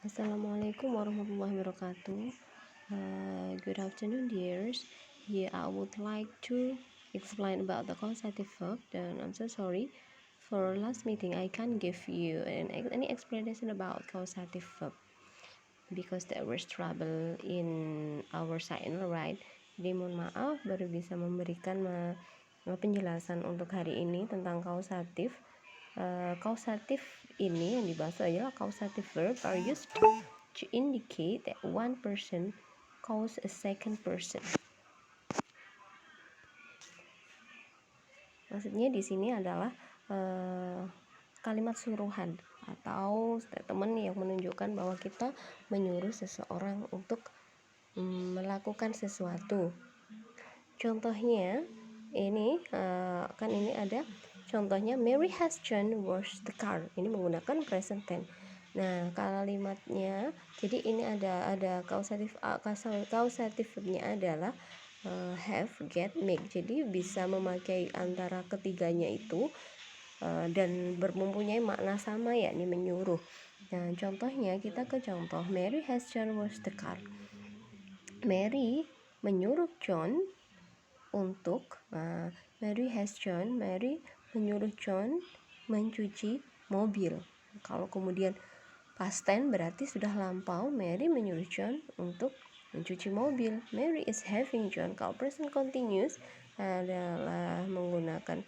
Assalamualaikum warahmatullahi wabarakatuh. Good afternoon, dears. Here I would like to explain about the causative verb. And I'm so sorry for last meeting I can't give you any explanation about causative verb because there was trouble in our side, right? Jadi mohon maaf baru bisa memberikan penjelasan untuk hari ini tentang kausatif. Causative ini yang dibahas adalah causative verb are used to indicate that one person cause a second person. Maksudnya di sini adalah kalimat suruhan atau statement yang menunjukkan bahwa kita menyuruh seseorang untuk melakukan sesuatu. Contohnya ini kan ini ada contohnya Mary has John washed the car. Ini menggunakan present tense. Nah, kalimatnya jadi ini ada kausatif verbnya adalah have, get, make. Jadi bisa memakai antara ketiganya itu dan mempunyai makna sama, yakni menyuruh. Nah, contohnya kita ke contoh Mary has John washed the car. Mary menyuruh John untuk Mary menyuruh John mencuci mobil. Kalau kemudian past tense berarti sudah lampau. Mary menyuruh John untuk mencuci mobil. Mary is having John. Kalau present continuous adalah menggunakan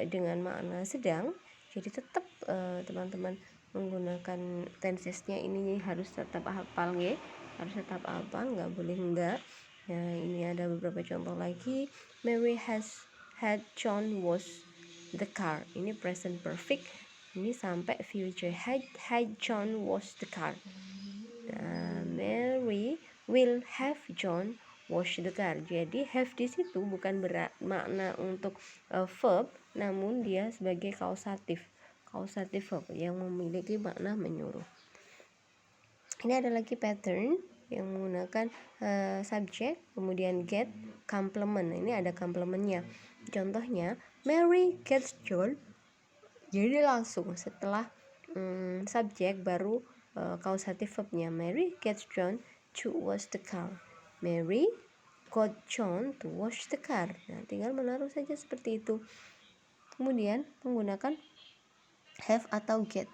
dengan makna sedang. Jadi tetap teman-teman menggunakan tensesnya ini harus tetap hafal ya. Harus tetap hafal, nggak boleh enggak. Nah, ini ada beberapa contoh lagi. Mary has had John wash the car. Ini present perfect. Ini sampai future. Had John wash the car. Mary will have John wash the car. Jadi have di situ bukan makna untuk verb, namun dia sebagai kausatif verb yang memiliki makna menyuruh. Ini ada lagi pattern yang menggunakan subjek, kemudian get, complement. Ini ada complementnya. Contohnya, Mary gets John. Jadi langsung setelah subjek baru causative verbnya. Mary gets John to wash the car. Mary got John to wash the car. Nah, tinggal menaruh saja seperti itu. Kemudian menggunakan have atau get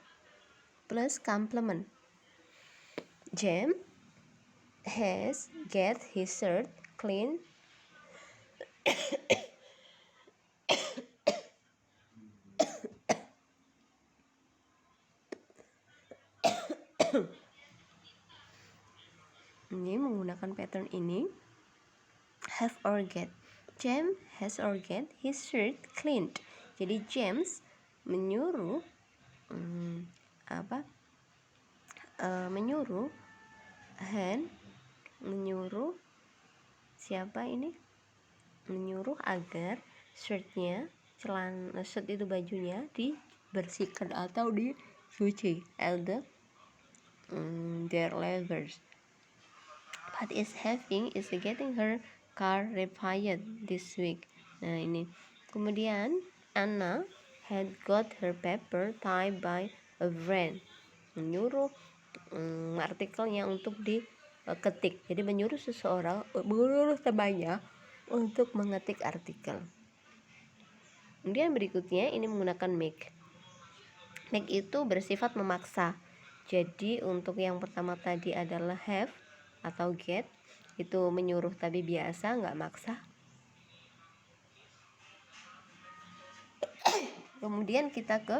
plus complement. James has get his shirt clean. Ini menggunakan pattern ini have or get. James has or get his shirt cleaned. Jadi James menyuruh menyuruh siapa ini? Menyuruh agar shirtnya, shirt itu bajunya dibersihkan atau dicuci. Their leathers. Pat is getting her car repaired this week. Nah, ini. Kemudian Anna had got her paper tied by a friend. Menyuruh artikelnya untuk diketik. Jadi menyuruh temannya untuk mengetik artikel. Kemudian berikutnya ini menggunakan make. Make itu bersifat memaksa. Jadi untuk yang pertama tadi adalah have atau get, itu menyuruh tapi biasa, nggak maksa. Kemudian kita ke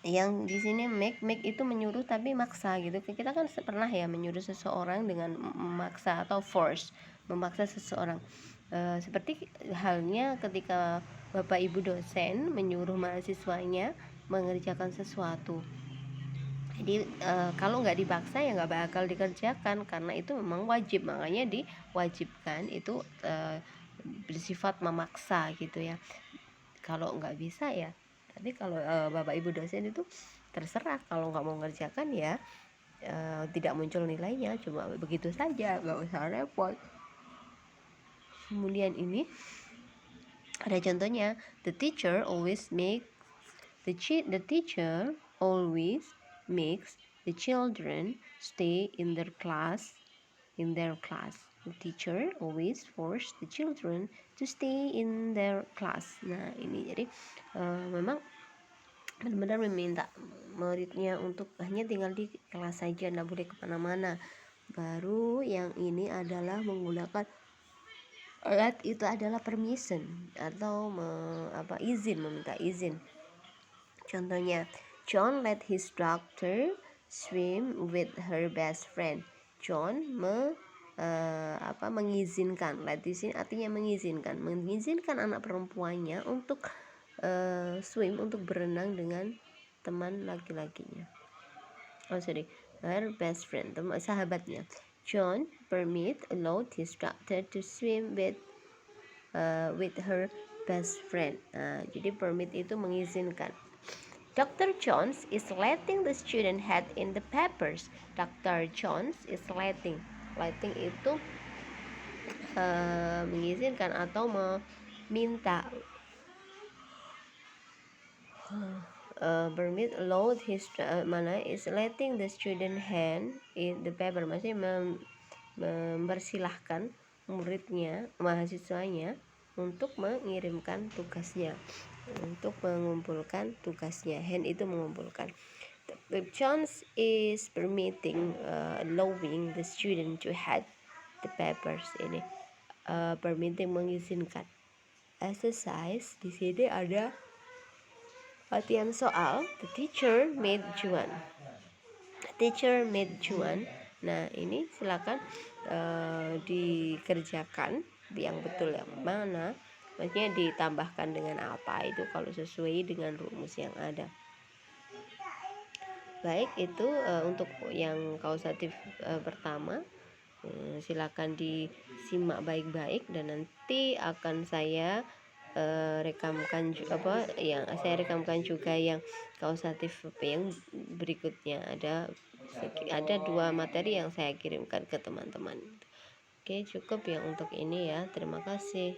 yang di sini make itu menyuruh tapi maksa gitu. Kita kan pernah ya menyuruh seseorang dengan memaksa atau force, memaksa seseorang. Seperti halnya ketika Bapak Ibu dosen menyuruh mahasiswanya mengerjakan sesuatu. Jadi kalau nggak dipaksa ya nggak bakal dikerjakan, karena itu memang wajib, makanya diwajibkan itu bersifat memaksa gitu ya. Kalau nggak bisa ya, tapi kalau Bapak Ibu dosen itu terserah, kalau nggak mau ngerjakan ya tidak muncul nilainya, cuma begitu saja, nggak usah repot. Kemudian ini ada contohnya, the teacher always makes the children stay in their class. The teacher always force the children to stay in their class. Nah, ini jadi memang benar-benar meminta muridnya untuk hanya tinggal di kelas saja, tidak boleh kemana-mana. Baru yang ini adalah menggunakan let itu adalah permission atau meminta izin. Contohnya, John let his daughter swim with her best friend. John mengizinkan, let di sini artinya mengizinkan anak perempuannya untuk swim, untuk berenang dengan teman laki-lakinya. Her best friend, sahabatnya. John allowed his daughter to swim with her best friend. Nah, jadi permit itu mengizinkan. Dr. Jones is letting the student head in the papers. Dr. Jones is letting itu mengizinkan atau meminta. Permit allowed his is letting the student hand in the paper, maksudnya mempersilahkan muridnya, mahasiswanya untuk mengirimkan tugasnya, untuk mengumpulkan tugasnya. Hand itu mengumpulkan. The Jones is allowing the student to head the papers. Ini permitting, mengizinkan. Exercise di sini ada latihan soal. The teacher made Juan. Nah, ini silakan dikerjakan yang betul yang mana. Maksudnya ditambahkan dengan apa itu kalau sesuai dengan rumus yang ada. Baik, itu untuk yang kausatif pertama. Silakan disimak baik-baik dan nanti akan saya rekamkan juga yang kausatif yang berikutnya. Ada 2 materi yang saya kirimkan ke teman-teman. Oke, cukup yang untuk ini ya. Terima kasih.